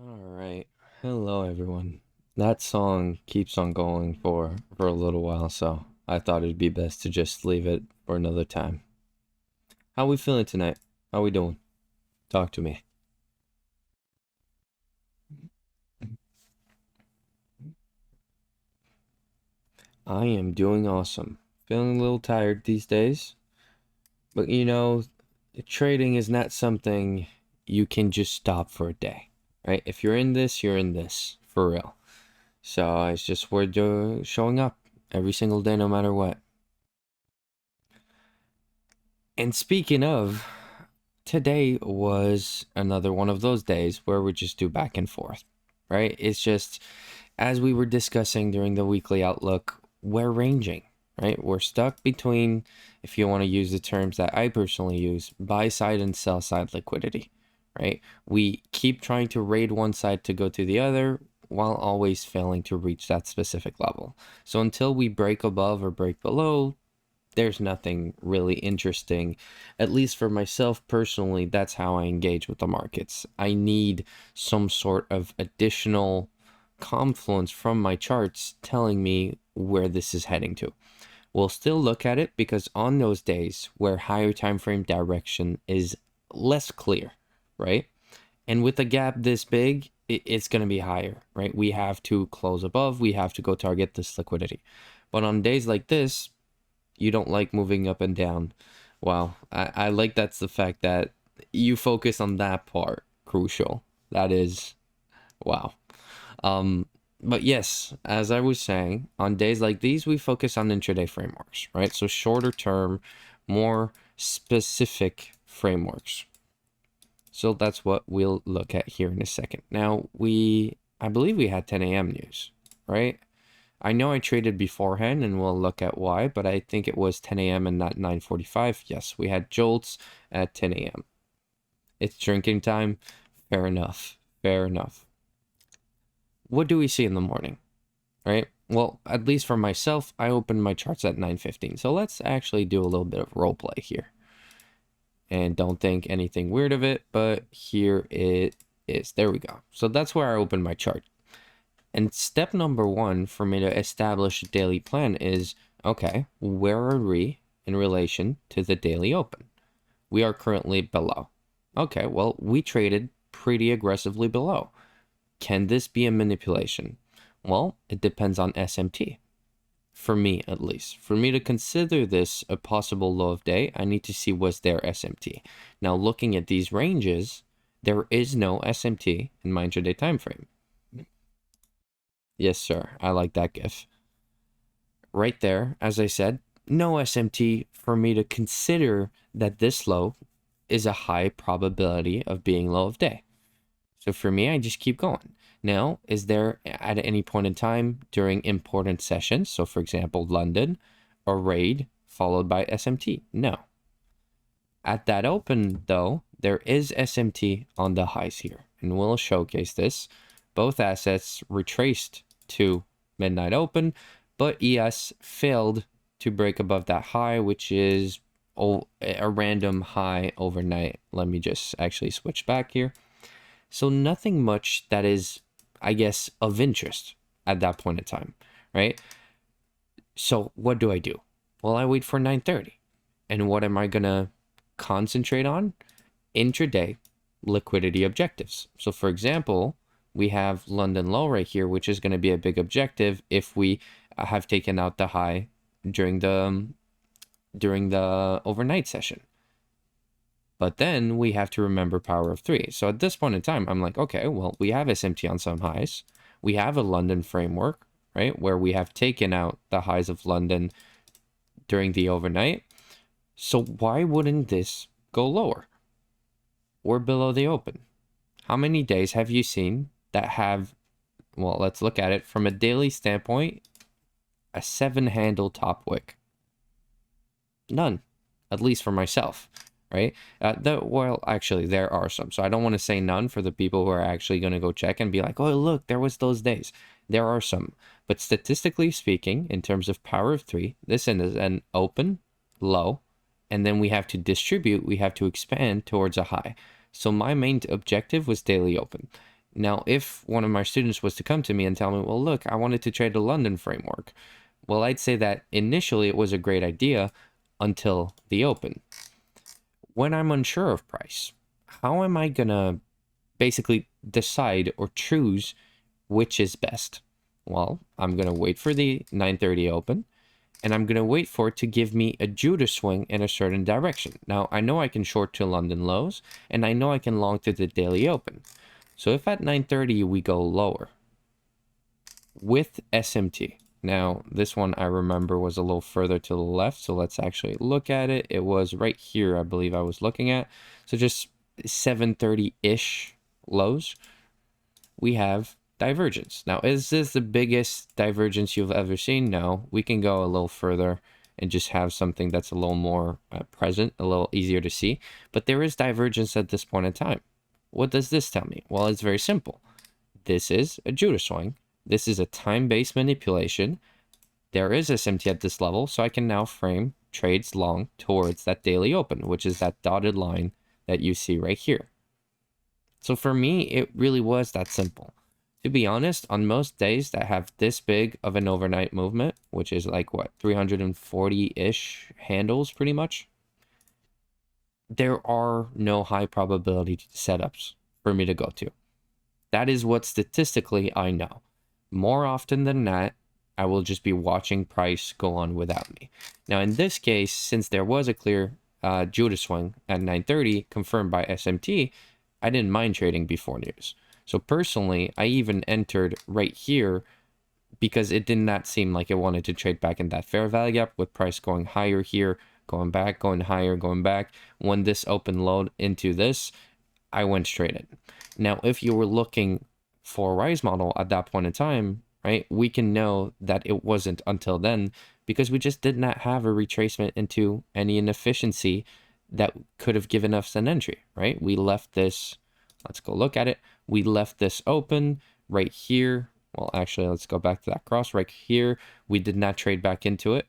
All right. Hello, everyone. That song keeps on going for a little while, so I thought it'd be best to just leave it for another time. How we feeling tonight? How we doing? Talk to me. I am doing awesome. Feeling a little tired these days, but trading is not something you can just stop for a day, right? If you're in this, you're in this for real. So it's just worth showing up every single day, no matter what. And speaking of, today was another one of those days where we just do back and forth, right? It's just, as we were discussing during the weekly outlook, we're ranging, right? We're stuck between, if you want to use the terms that I personally use, buy side and sell side liquidity, right? We keep trying to raid one side to go to the other while always failing to reach that specific level. So until we break above or break below, there's nothing really interesting. At least for myself personally, that's how I engage with the markets. I need some sort of additional confluence from my charts telling me where this is heading to. We'll still look at it because on those days where higher time frame direction is less clear, right? And with a gap this big, it's going to be higher, right? We have to close above, we have to go target this liquidity. But on days like this, you don't like moving up and down. Wow. I like that's the fact that you focus on that part. Crucial. That is wow. Um, but yes, as I was saying, on days like these, we focus on intraday frameworks, right? So shorter term, more specific frameworks. So that's what we'll look at here in a second. Now, I believe we had 10 a.m. news, right? I know I traded beforehand and we'll look at why, but I think it was 10 a.m. and not 9:45. Yes, we had jolts at 10 a.m. It's drinking time. Fair enough. Fair enough. What do we see in the morning, right? Well, at least for myself, I opened my charts at 9:15. So let's actually do a little bit of role play here. And don't think anything weird of it, but here it is. There we go. So that's where I opened my chart. And step number one for me to establish a daily plan is, okay, where are we in relation to the daily open? We are currently below. Okay, well, we traded pretty aggressively below. Can this be a manipulation? Well, it depends on SMT. For me, at least. For me to consider this a possible low of day, I need to see what's their SMT. Now, looking at these ranges, there is no SMT in my intraday time frame. Yes, sir. I like that GIF. Right there, as I said, no SMT for me to consider that this low is a high probability of being low of day. So for me, I just keep going. Now, is there at any point in time during important sessions, so for example, London, a raid followed by SMT? No. At that open, though, there is SMT on the highs here, and we'll showcase this. Both assets retraced to midnight open, but ES failed to break above that high, which is a random high overnight. Let me just actually switch back here. So nothing much that is, I guess, of interest at that point in time, right? So what do I do? Well, I wait for 9:30. And what am I going to concentrate on? Intraday liquidity objectives. So for example, we have London low right here, which is going to be a big objective if we have taken out the high during the overnight session. But then we have to remember power of three. So at this point in time, I'm like, okay, well, we have SMT on some highs. We have a London framework, right, where we have taken out the highs of London during the overnight. So why wouldn't this go lower or below the open? How many days have you seen that have, well, let's look at it from a daily standpoint, a 7-handle top wick? None, at least for myself, right? Well, actually, there are some. So I don't want to say none for the people who are actually going to go check and be like, oh, look, there was those days. There are some. But statistically speaking, in terms of power of three, this is an open, low, and then we have to distribute, we have to expand towards a high. So my main objective was daily open. Now, if one of my students was to come to me and tell me, well, look, I wanted to trade the London framework, well, I'd say that initially it was a great idea until the open. When I'm unsure of price, how am I gonna basically decide or choose which is best? Well, I'm gonna wait for the 9:30 open, and I'm gonna wait for it to give me a Judas swing in a certain direction. Now, I know I can short to London lows, and I know I can long to the daily open. So if at 9:30 we go lower with SMT. Now, this one I remember was a little further to the left, so let's actually look at it. It was right here, I believe I was looking at. So just 730-ish lows. We have divergence. Now, is this the biggest divergence you've ever seen? No. We can go a little further and just have something that's a little more present, a little easier to see. But there is divergence at this point in time. What does this tell me? Well, it's very simple. This is a Judas swing. This is a time-based manipulation. There is SMT at this level, so I can now frame trades long towards that daily open, which is that dotted line that you see right here. So for me, it really was that simple. To be honest, on most days that have this big of an overnight movement, which is like what, 340-ish handles pretty much, there are no high probability setups for me to go to. That is what statistically I know. More often than not, I will just be watching price go on without me. Now, in this case, since there was a clear Judas swing at 9:30 confirmed by SMT, I didn't mind trading before news. So personally, I even entered right here because it did not seem like it wanted to trade back in that fair value gap with price going higher here, going back, going higher, going back. When this open load into this, I went straight in. Now, if you were looking for a rise model at that point in time, right, we can know that it wasn't until then because we just did not have a retracement into any inefficiency that could have given us an entry, right? We left this, let's go look at it. We left this open right here. Well, actually, let's go back to that cross right here. We did not trade back into it.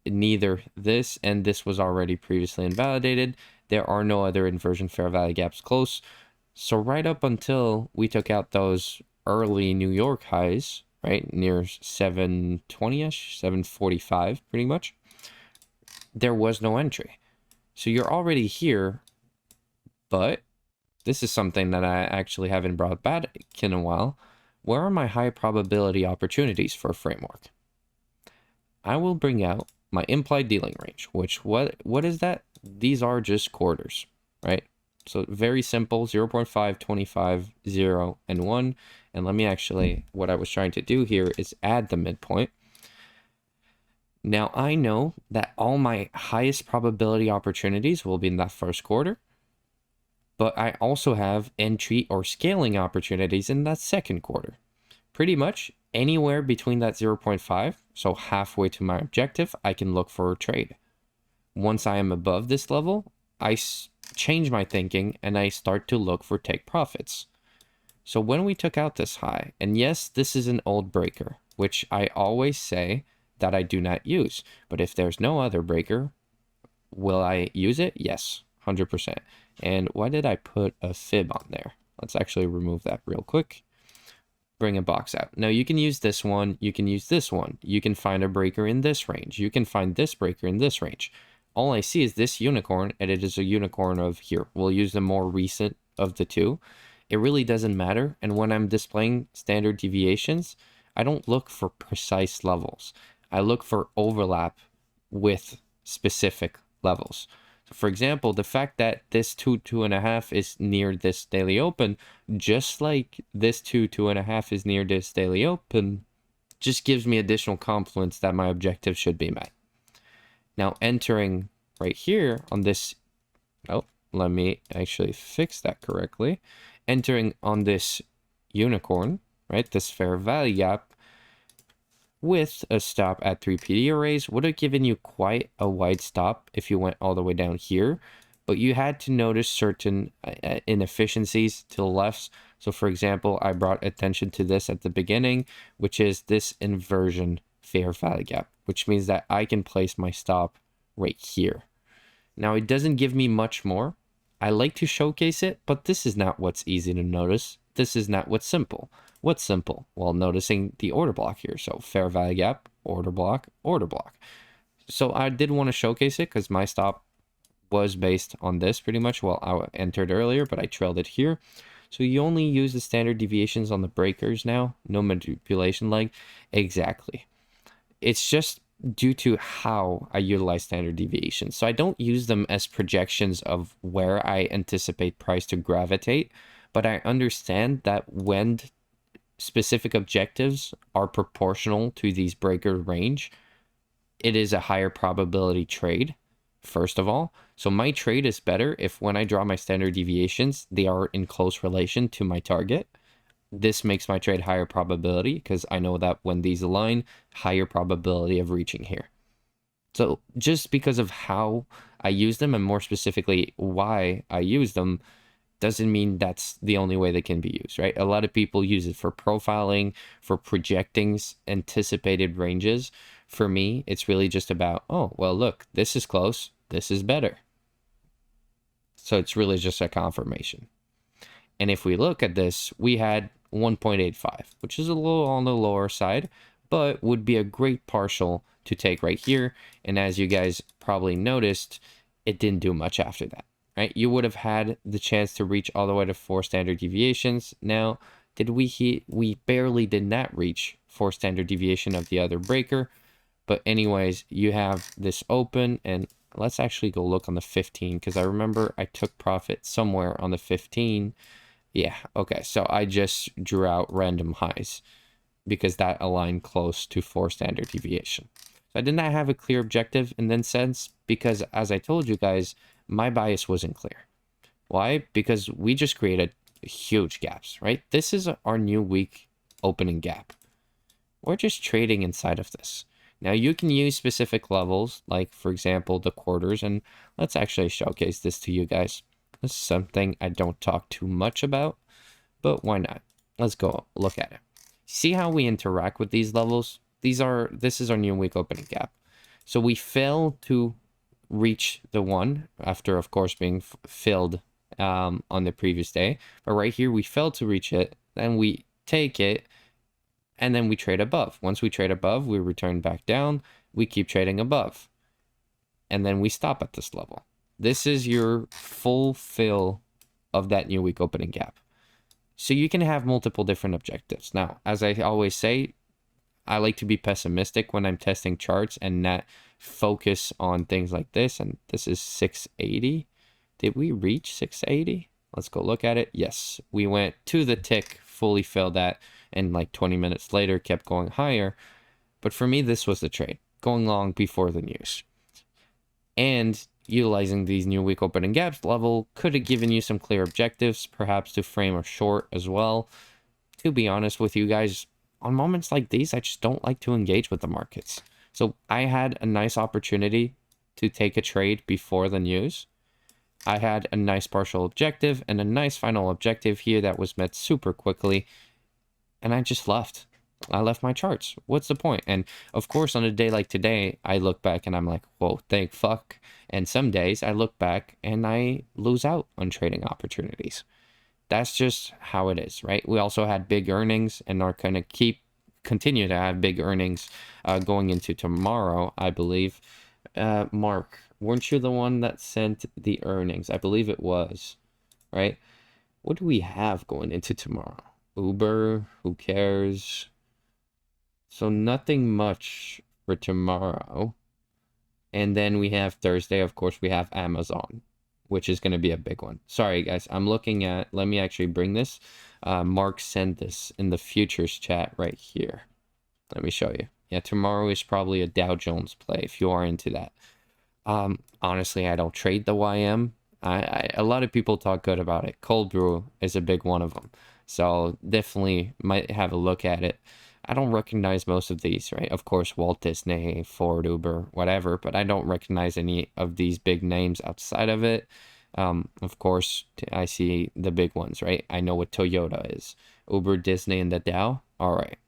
Neither this and this was already previously invalidated. There are no other inversion fair value gaps close. So right up until we took out those early New York highs, right, near 720-ish, 745 pretty much, there was no entry. So you're already here, but this is something that I actually haven't brought back in a while. Where are my high probability opportunities for a framework? I will bring out my implied dealing range, which what is that? These are just quarters, right? So very simple, 0.5, 25, 0, and 1. And let me actually, what I was trying to do here is add the midpoint. Now I know that all my highest probability opportunities will be in that first quarter, but I also have entry or scaling opportunities in that second quarter. Pretty much anywhere between that 0.5, so halfway to my objective, I can look for a trade. Once I am above this level, I change my thinking and I start to look for take profits. So when we took out this high, and yes, this is an old breaker, which I always say that I do not use, but if there's no other breaker, will I use it? Yes, 100%. And why did I put a fib on there? Let's actually remove that real quick. Bring a box out. Now you can use this one, you can use this one, you can find a breaker in this range, you can find this breaker in this range. All I see is this unicorn, and it is a unicorn of here. We'll use the more recent of the two. It really doesn't matter. And when I'm displaying standard deviations, I don't look for precise levels. I look for overlap with specific levels. So for example, the fact that this 2.5 is near this daily open, just like this 2.5 is near this daily open, just gives me additional confidence that my objective should be met. Now entering right here on this, oh, let me actually fix that correctly. Entering on this unicorn, right, this fair value gap with a stop at 3 PD arrays would have given you quite a wide stop if you went all the way down here, but you had to notice certain inefficiencies to the left. So for example, I brought attention to this at the beginning, which is this inversion fair value gap, which means that I can place my stop right here. Now it doesn't give me much more. I like to showcase it, but this is not what's easy to notice. this is not what's simple. What's simple? Well, noticing the order block here. So fair value gap, order block, order block. So I did want to showcase it because my stop was based on this pretty much. Well, I entered earlier, but I trailed it here. So you only use the standard deviations on the breakers now, no manipulation leg. Exactly. It's just due to how I utilize standard deviations. So I don't use them as projections of where I anticipate price to gravitate, but I understand that when specific objectives are proportional to these breaker range, it is a higher probability trade, first of all. So my trade is better if when I draw my standard deviations, they are in close relation to my target. This makes my trade higher probability because I know that when these align, higher probability of reaching here. So just because of how I use them, and more specifically why I use them, doesn't mean that's the only way they can be used, right? A lot of people use it for profiling, for projecting anticipated ranges. For me, it's really just about, oh, well, look, this is close, this is better. So it's really just a confirmation. And if we look at this, we had 1.85, which is a little on the lower side, but would be a great partial to take right here. And as you guys probably noticed, it didn't do much after that, right? You would have had the chance to reach all the way to 4 standard deviations. Now, did we barely did not reach 4 standard deviation of the other breaker. But anyways, you have this open, and let's actually go look on the 15 because I remember I took profit somewhere on the 15. Yeah, okay, so I just drew out random highs because that aligned close to 4 standard deviation. So I did not have a clear objective in that sense because, as I told you guys, my bias wasn't clear. Why? Because we just created huge gaps, right? This is our new week opening gap. We're just trading inside of this. Now you can use specific levels, like for example, the quarters, and let's actually showcase this to you guys. This is something I don't talk too much about, but why not? Let's go look at it. See how we interact with these levels? This is our new week opening gap. So we fail to reach the one after, of course, being filled on the previous day. But right here, we fail to reach it. Then we take it, and then we trade above. Once we trade above, we return back down. We keep trading above. And then we stop at this level. This is your full fill of that new week opening gap. So you can have multiple different objectives. Now, as I always say, I like to be pessimistic when I'm testing charts and not focus on things like this. And this is 680. Did we reach 680? Let's go look at it. Yes, we went to the tick, fully filled that, and like 20 minutes later kept going higher. But for me, this was the trade, going long before the news. And utilizing these new week opening gaps level could have given you some clear objectives, perhaps to frame a short as well. To be honest with you guys, on moments like these, I just don't like to engage with the markets. So I had a nice opportunity to take a trade before the news. I had a nice partial objective and a nice final objective here that was met super quickly. And I just left. I left my charts. What's the point? And of course, on a day like today, I look back and I'm like, whoa, thank fuck. And some days I look back and I lose out on trading opportunities. That's just how it is, right? We also had big earnings and are going to continue to have big earnings going into tomorrow, I believe. Mark, weren't you the one that sent the earnings? I believe it was, right? What do we have going into tomorrow? Uber, who cares? So nothing much for tomorrow. And then we have Thursday, of course, we have Amazon, which is going to be a big one. Sorry, guys, I'm looking at, let me actually bring this. Mark sent this in the futures chat right here. Let me show you. Yeah, tomorrow is probably a Dow Jones play if you are into that. Honestly, I don't trade the YM. A lot of people talk good about it. Cold Brew is a big one of them. So definitely might have a look at it. I don't recognize most of these, right? Of course, Walt Disney, Ford, Uber, whatever, but I don't recognize any of these big names outside of it. Of course, I see the big ones, right? I know what Toyota is. Uber, Disney, and the Dow. All right.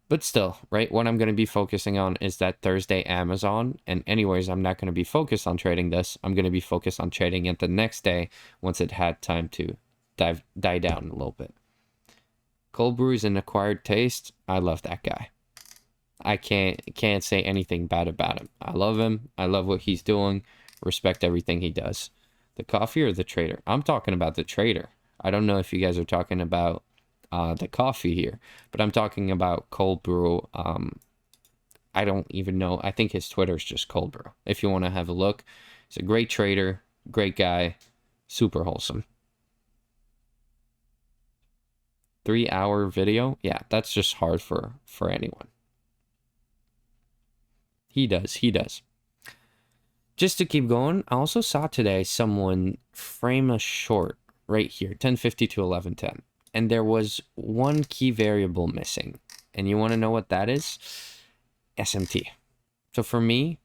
But still, right, what I'm going to be focusing on is that Thursday Amazon. And anyways, I'm not going to be focused on trading this. I'm going to be focused on trading it the next day once it had time to die down a little bit. Cold brew is an acquired taste. I love that guy. I can't say anything bad about him. I love him. I love what he's doing. Respect everything he does. The coffee or the trader? I'm talking about the trader. I don't know if you guys are talking about the coffee here, but I'm talking about cold brew. I don't even know. I think his Twitter is just cold brew. If you want to have a look, he's a great trader, great guy, super wholesome. 3-hour video? Yeah, that's just hard for anyone. He does. Just to keep going, I also saw today someone frame a short right here, 1050 to 1110. And there was one key variable missing. And you want to know what that is? SMT. So for me,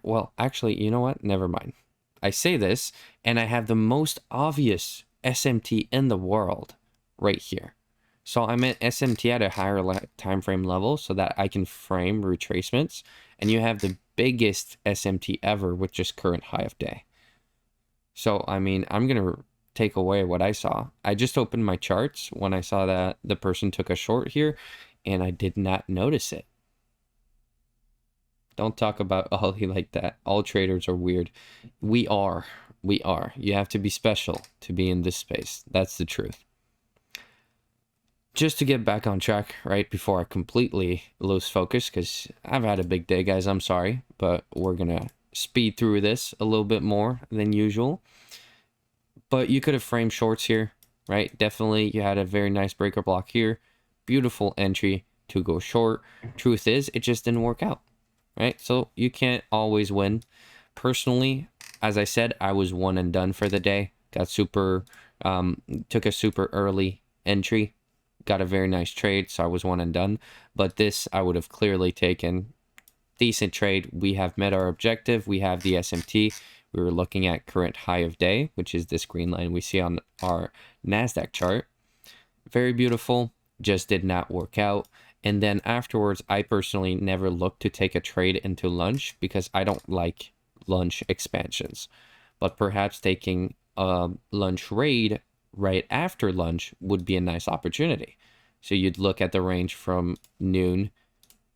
well, actually, you know what? Never mind. I say this, and I have the most obvious SMT in the world right here. So I'm at SMT at a higher time frame level so that I can frame retracements. And you have the biggest SMT ever with just current high of day. So, I mean, I'm going to take away what I saw. I just opened my charts when I saw that the person took a short here, and I did not notice it. Don't talk about Ollie like that. All traders are weird. We are. You have to be special to be in this space. That's the truth. Just to get back on track, right, before I completely lose focus, because I've had a big day, guys, I'm sorry, but we're going to speed through this a little bit more than usual. But you could have framed shorts here, right? Definitely, you had a very nice breaker block here. Beautiful entry to go short. Truth is, it just didn't work out, right? So you can't always win. Personally, as I said, I was one and done for the day. Got took a super early entry. Got a very nice trade, so I was one and done. But this, I would have clearly taken. Decent trade. We have met our objective. We have the SMT. We were looking at current high of day, which is this green line we see on our NASDAQ chart. Very beautiful. Just did not work out. And then afterwards, I personally never looked to take a trade into lunch because I don't like lunch expansions. But perhaps taking a lunch raid right after lunch would be a nice opportunity. So you'd look at the range from noon,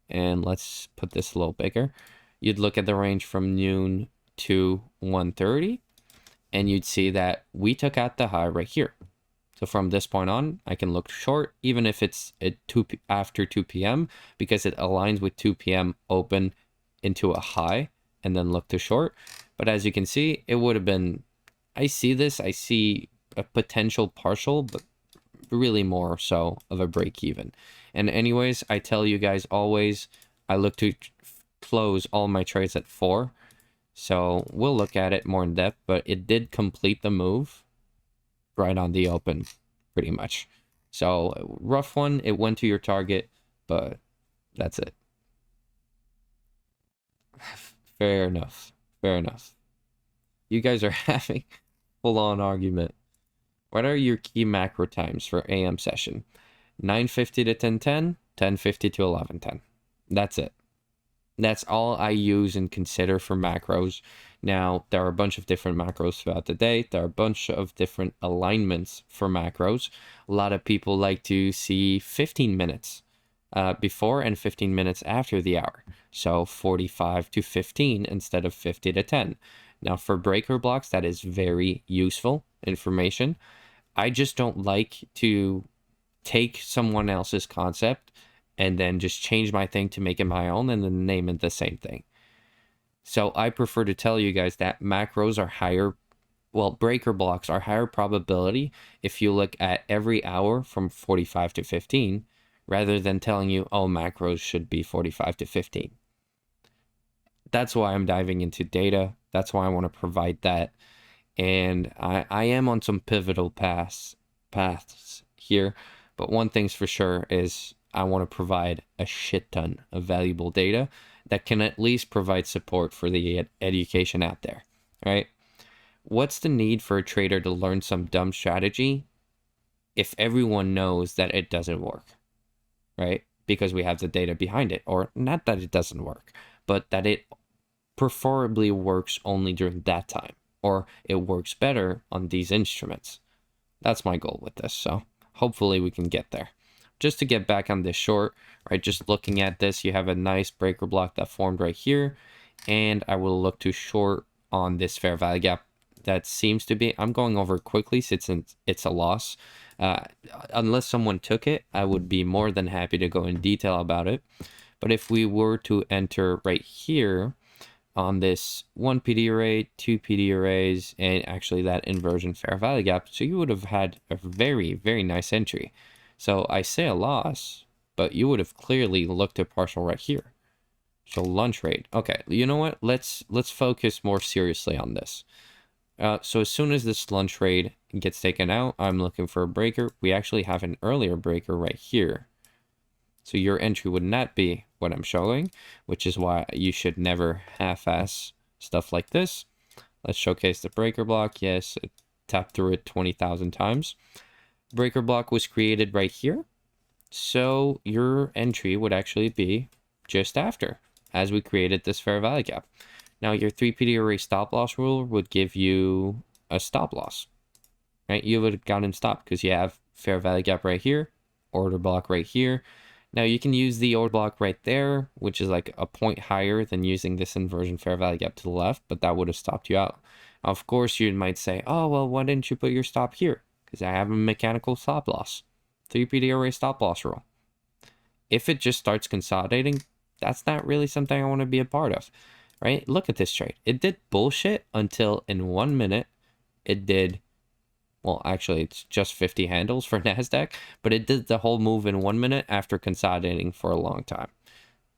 and let's put this a little bigger. You'd look at the range from noon to 1:30, and you'd see that we took out the high right here. So from this point on, I can look short, even if it's at after 2 p.m., because it aligns with 2 p.m. open into a high, and then look to short. But as you can see, it would have been, I see a potential partial, but really more so of a break even. And anyways, I tell you guys always, I look to close all my trades at 4. So we'll look at it more in depth, but it did complete the move right on the open, pretty much. So rough one, it went to your target, but that's it. Fair enough. You guys are having full-on argument. What are your key macro times for AM session? 9:50 to 10:10, 10:50 to 11:10. That's it. That's all I use and consider for macros. Now, there are a bunch of different macros throughout the day. There are a bunch of different alignments for macros. A lot of people like to see 15 minutes before and 15 minutes after the hour. So 45 to 15 instead of 50 to 10. Now, for breaker blocks, that is very useful information. I just don't like to take someone else's concept and then just change my thing to make it my own and then name it the same thing. So I prefer to tell you guys that macros are higher, well, breaker blocks are higher probability if you look at every hour from 45 to 15, rather than telling you, oh, macros should be 45 to 15. That's why I'm diving into data. That's why I want to provide that. And I am on some pivotal paths here. But one thing's for sure is I want to provide a shit ton of valuable data that can at least provide support for the education out there, right? What's the need for a trader to learn some dumb strategy if everyone knows that it doesn't work, right? Because we have the data behind it, or not that it doesn't work, but that it preferably works only during that time, or it works better on these instruments. That's my goal with this. So hopefully we can get there. Just to get back on this short, right? Just looking at this, you have a nice breaker block that formed right here. And I will look to short on this fair value gap that seems to be, I'm going over quickly since it's a loss. Unless someone took it, I would be more than happy to go in detail about it. But if we were to enter right here on this 1 PD array, 2 PD arrays, and actually that inversion fair value gap, so you would have had a very, very nice entry. So I say a loss, but you would have clearly looked at partial right here. So lunch rate. Okay, you know what? Let's focus more seriously on this. So as soon as this lunch rate gets taken out, I'm looking for a breaker. We actually have an earlier breaker right here. So your entry would not be what I'm showing, which is why you should never half-ass stuff like this. Let's showcase the breaker block. Yes, tap through it 20,000 times. Breaker block was created right here. So your entry would actually be just after, as we created this fair value gap. Now your 3 PD array stop loss rule would give you a stop loss, right? You would have gotten stopped because you have fair value gap right here, order block right here. Now you can use the order block right there, which is like a point higher than using this inversion fair value gap to the left, but that would have stopped you out. Of course, you might say, oh, well, why didn't you put your stop here? Because I have a mechanical stop loss. 3 PD array stop loss rule. If it just starts consolidating, that's not really something I want to be a part of, right? Look at this trade. It did bullshit until in 1 minute it did, well, actually it's just 50 handles for NASDAQ, but it did the whole move in 1 minute after consolidating for a long time.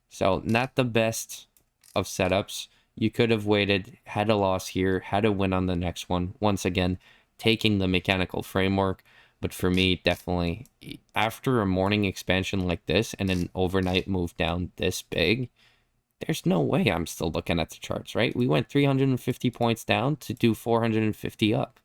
So not the best of setups. You could have waited, had a loss here, had a win on the next one. Once again, taking the mechanical framework. But for me, definitely, after a morning expansion like this and an overnight move down this big, there's no way I'm still looking at the charts, right? We went 350 points down to do 450 up.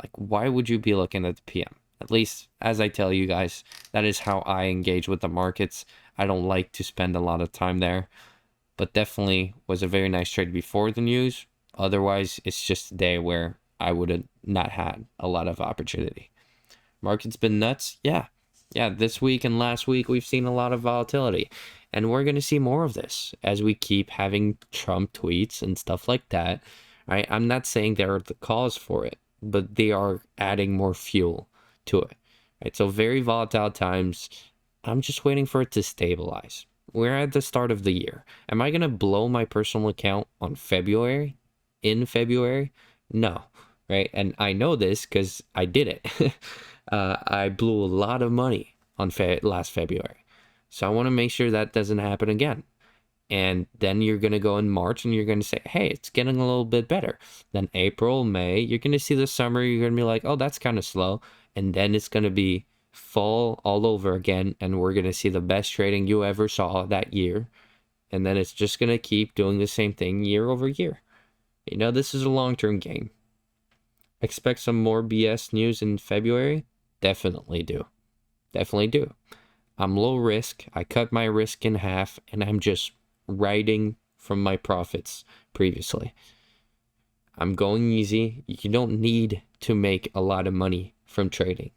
Like, why would you be looking at the PM? At least, as I tell you guys, that is how I engage with the markets. I don't like to spend a lot of time there. But definitely was a very nice trade before the news. Otherwise, it's just a day where I would have not had a lot of opportunity. Market's been nuts. Yeah, this week and last week, we've seen a lot of volatility. And we're going to see more of this as we keep having Trump tweets and stuff like that. Right? I'm not saying they're the cause for it, but they are adding more fuel to it. Right? So very volatile times. I'm just waiting for it to stabilize. We're at the start of the year. Am I going to blow my personal account on February? In February? No. Right? And I know this because I did it. I blew a lot of money on last February. So I want to make sure that doesn't happen again. And then you're going to go in March and you're going to say, hey, it's getting a little bit better. Then April, May, you're going to see the summer. You're going to be like, oh, that's kind of slow. And then it's going to be fall all over again. And we're going to see the best trading you ever saw that year. And then it's just going to keep doing the same thing year over year. You know, this is a long-term game. Expect some more BS news in February? Definitely do. Definitely do. I'm low risk. I cut my risk in half and I'm just writing from my profits previously. I'm going easy. You don't need to make a lot of money from trading.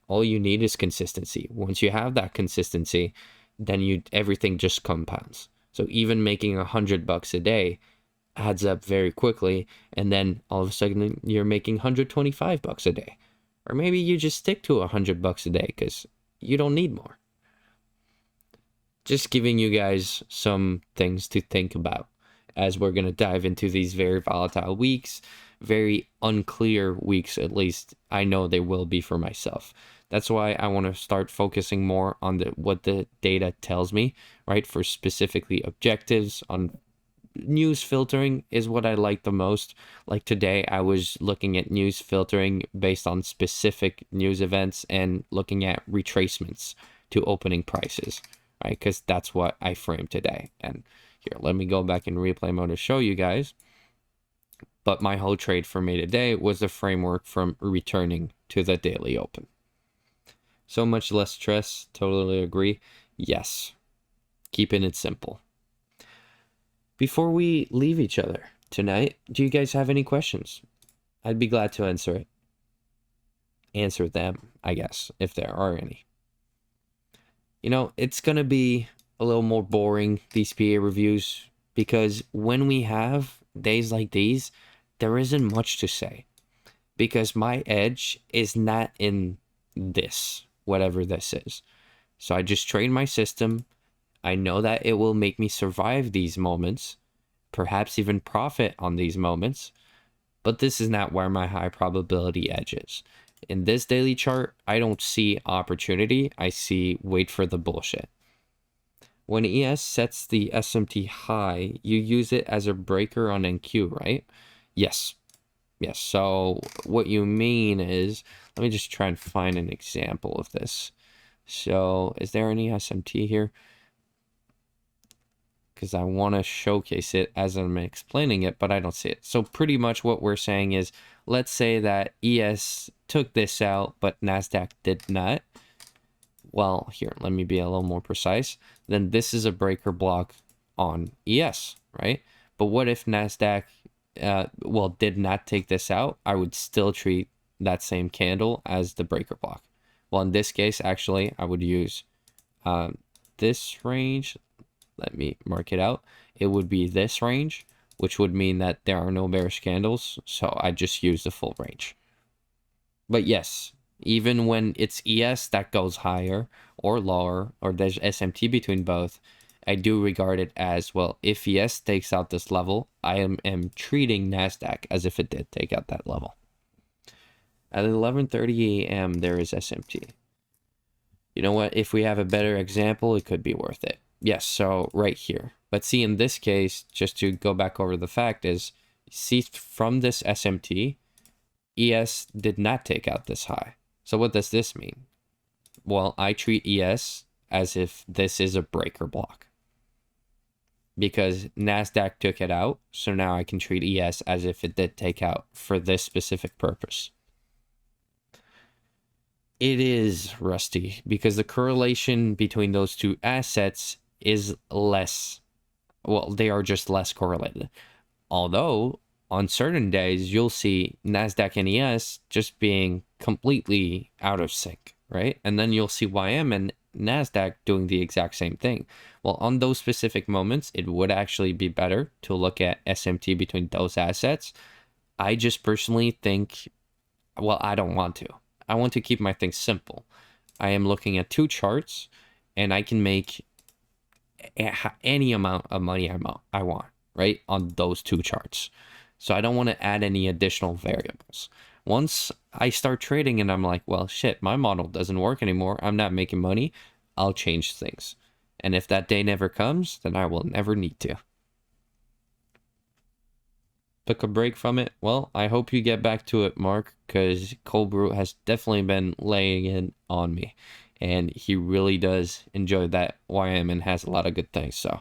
All you need is consistency. Once you have that consistency, then everything just compounds. So even making $100 a day adds up very quickly, and then all of a sudden you're making $125 a day. Or maybe you just stick to $100 a day because you don't need more. Just giving you guys some things to think about as we're going to dive into these very volatile weeks, very unclear weeks, at least I know they will be for myself. That's why I want to start focusing more on what the data tells me, right? For specifically objectives on news filtering is what I like the most. Like today, I was looking at news filtering based on specific news events and looking at retracements to opening prices, right? Because that's what I framed today. And here, let me go back in replay mode to show you guys. But my whole trade for me today was the framework from returning to the daily open. So much less stress, totally agree. Yes, keeping it simple. Before we leave each other tonight, do you guys have any questions? I'd be glad to answer it. answer them, I guess, if there are any. You know, it's going to be a little more boring, these PA reviews, because when we have days like these, there isn't much to say. Because my edge is not in this, whatever this is. So I just train my system. I know that it will make me survive these moments, perhaps even profit on these moments. But this is not where my high probability edge is. In this daily chart, I don't see opportunity. I see wait for the bullshit. When ES sets the SMT high, you use it as a breaker on NQ, right? Yes. Yes. So what you mean is, let me just try and find an example of this. So is there any SMT here? Because I want to showcase it as I'm explaining it, but I don't see it. So pretty much what we're saying is, let's say that ES took this out, but NASDAQ did not. Well, here, let me be a little more precise. Then this is a breaker block on ES, right? But what if NASDAQ, did not take this out? I would still treat that same candle as the breaker block. Well, in this case, actually, I would use this range. Let me mark it out. It would be this range, which would mean that there are no bearish candles. So I just use the full range. But yes, even when it's ES that goes higher or lower, or there's SMT between both, I do regard it as, well, if ES takes out this level, I am treating NASDAQ as if it did take out that level. At 11:30 a.m., there is SMT. You know what? If we have a better example, it could be worth it. Yes, so right here. But see, in this case, just to go back over the fact is, see from this SMT, ES did not take out this high. So what does this mean? Well, I treat ES as if this is a breaker block. Because NASDAQ took it out, so now I can treat ES as if it did take out for this specific purpose. It is rusty because the correlation between those two assets is less. Well, they are just less correlated. Although on certain days, you'll see NASDAQ and ES just being completely out of sync, right? And then you'll see YM and NASDAQ doing the exact same thing. Well, on those specific moments, it would actually be better to look at SMT between those assets. I just personally think, well, I don't want to. I want to keep my things simple. I am looking at two charts, and I can make any amount of money I want, right, on those two charts. So I don't want to add any additional variables. Once I start trading and I'm like, well, shit, my model doesn't work anymore, I'm not making money, I'll change things. And if that day never comes, then I will never need to. Took a break from it. Well, I hope you get back to it, Mark, because Cold Brew has definitely been laying in on me. And he really does enjoy that YM and has a lot of good things. So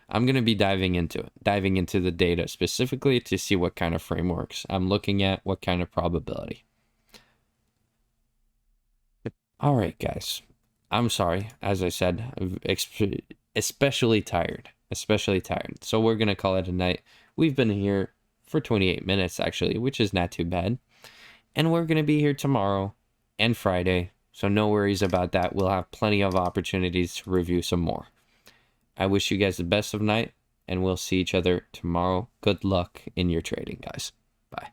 I'm going to be diving into the data specifically to see what kind of frameworks I'm looking at, what kind of probability. All right, guys. I'm sorry. As I said, I'm especially tired. So we're going to call it a night. We've been here for 28 minutes, actually, which is not too bad. And we're going to be here tomorrow and Friday. So no worries about that. We'll have plenty of opportunities to review some more. I wish you guys the best of night, and we'll see each other tomorrow. Good luck in your trading, guys. Bye.